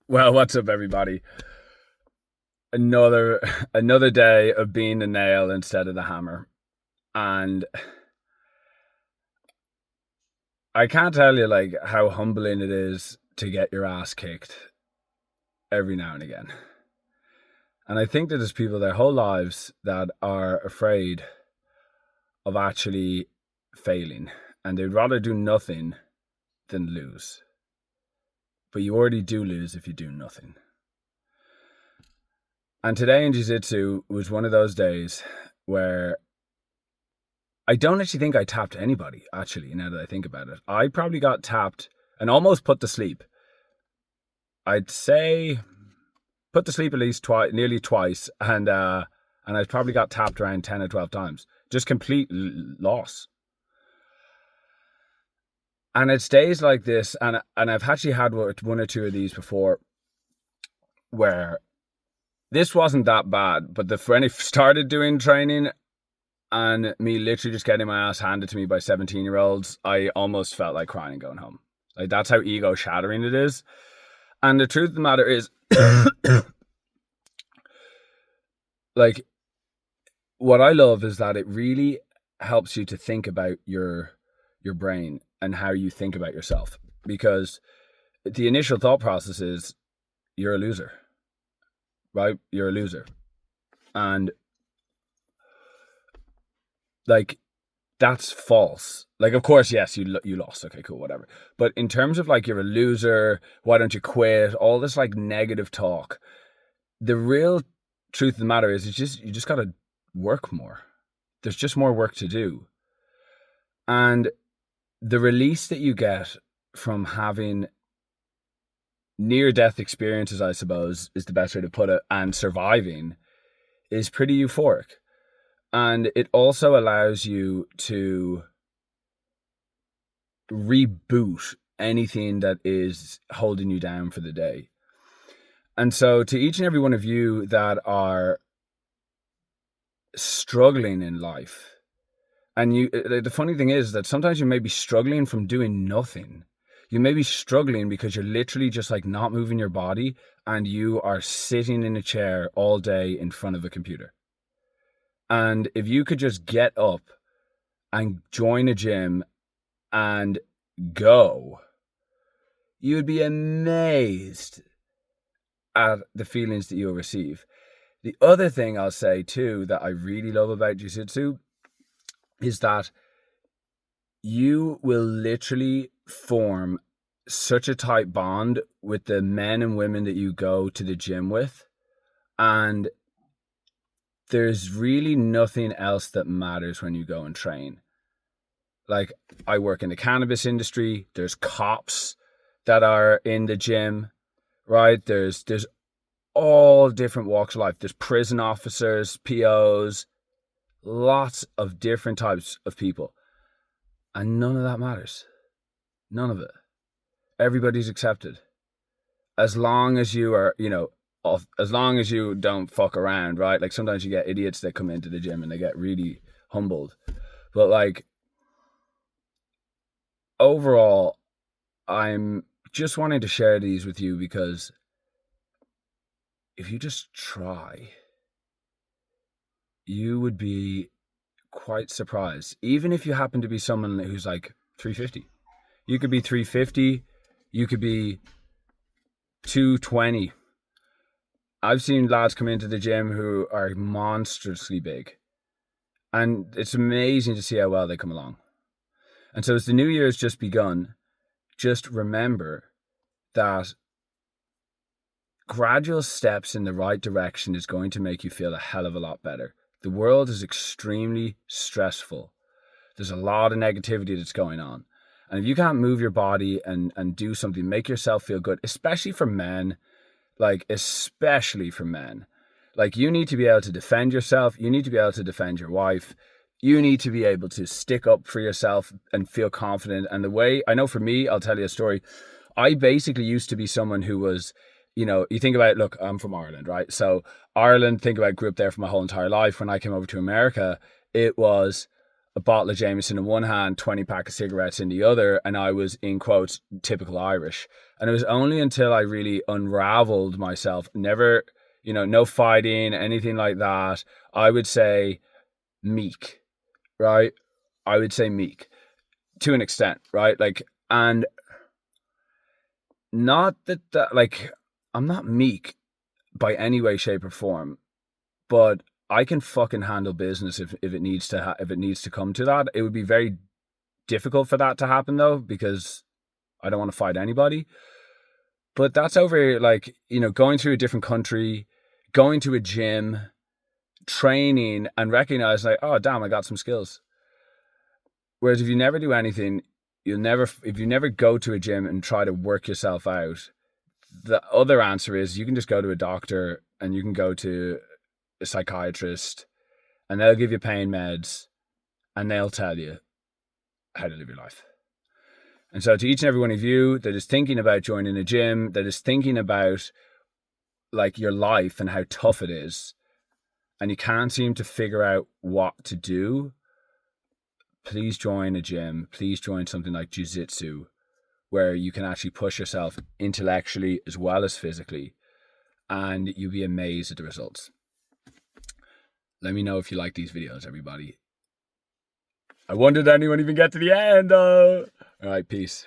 Well, what's up, everybody? Another another day of being the nail instead of the hammer, and I can't tell you like how humbling it is to get your ass kicked every now and again. And I think that there's people their whole lives that are afraid of actually failing, and they'd rather do nothing than lose. But you already do lose if you do nothing. And today in Jiu-Jitsu was one of those days where I don't actually think I tapped anybody, actually, now that I think about it. I probably got tapped and almost put to sleep. I'd say put to sleep at least nearly twice, and I probably got tapped around 10 or 12 times. Just complete loss. And it's days like this, and I've actually had one or two of these before, where this wasn't that bad, but when I started doing training and me literally just getting my ass handed to me by 17-year-olds, I almost felt like crying and going home. Like, that's how ego shattering it is. And the truth of the matter is, like, what I love is that it really helps you to think about your brain and how you think about yourself. Because the initial thought process is, you're a loser. Right? You're a loser. And like, that's false. Like, of course, yes, you lost. Okay, cool, whatever. But in terms of like, you're a loser, why don't you quit? All this like negative talk. The real truth of the matter is, you just got to work more. There's just more work to do. And the release that you get from having near-death experiences, I suppose, is the best way to put it, and surviving is pretty euphoric. And it also allows you to reboot anything that is holding you down for the day. And so to each and every one of you that are struggling in life, and the funny thing is that sometimes you may be struggling from doing nothing. You may be struggling because you're literally just like not moving your body, and you are sitting in a chair all day in front of a computer. And if you could just get up and join a gym and go, you would be amazed at the feelings that you'll receive. The other thing I'll say too that I really love about Jiu-Jitsu is that you will literally form such a tight bond with the men and women that you go to the gym with, and there's really nothing else that matters when you go and train. Like, I work in the cannabis industry. There's cops that are in the gym, right? There's all different walks of life. There's prison officers, POs, lots of different types of people. And none of that matters. None of it. Everybody's accepted. As long as you are, as long as you don't fuck around, right? Like, sometimes you get idiots that come into the gym and they get really humbled. But like, overall, I'm just wanting to share these with you because if you just try, you would be quite surprised. Even if you happen to be someone who's like 350. You could be 350, you could be 220. I've seen lads come into the gym who are monstrously big. And it's amazing to see how well they come along. And so as the new year has just begun, just remember that gradual steps in the right direction is going to make you feel a hell of a lot better. The world is extremely stressful. There's a lot of negativity that's going on. And if you can't move your body and do something, make yourself feel good, especially for men, like, especially for men. Like, you need to be able to defend yourself. You need to be able to defend your wife. You need to be able to stick up for yourself and feel confident. And the way, I know for me, I'll tell you a story. I basically used to be someone who was, you think about, look, I'm from Ireland, right? So Ireland, think about, grew up there for my whole entire life. When I came over to America, it was, a bottle of Jameson in one hand, 20 pack of cigarettes in the other, and I was, in quotes, typical Irish. And it was only until I really unraveled myself, never, no fighting, anything like that. I would say meek, right? I would say meek to an extent, right? Like, and not that like, I'm not meek by any way, shape, or form, but I can fucking handle business if it needs to if it needs to come to that. It would be very difficult for that to happen though, because I don't want to fight anybody. But that's over, like, going through a different country, going to a gym, training, and recognize, like, oh damn, I got some skills. Whereas if you never do anything, if you never go to a gym and try to work yourself out, the other answer is you can just go to a doctor and you can go to a psychiatrist and they'll give you pain meds and they'll tell you how to live your life. And so to each and every one of you that is thinking about joining a gym, that is thinking about like your life and how tough it is, and you can't seem to figure out what to do, please join a gym. Please join something like JUJITSU, where you can actually push yourself intellectually as well as physically, and you'll be amazed at the results. Let me know if you like these videos, everybody. I wonder did anyone even get to the end, though? All right, peace.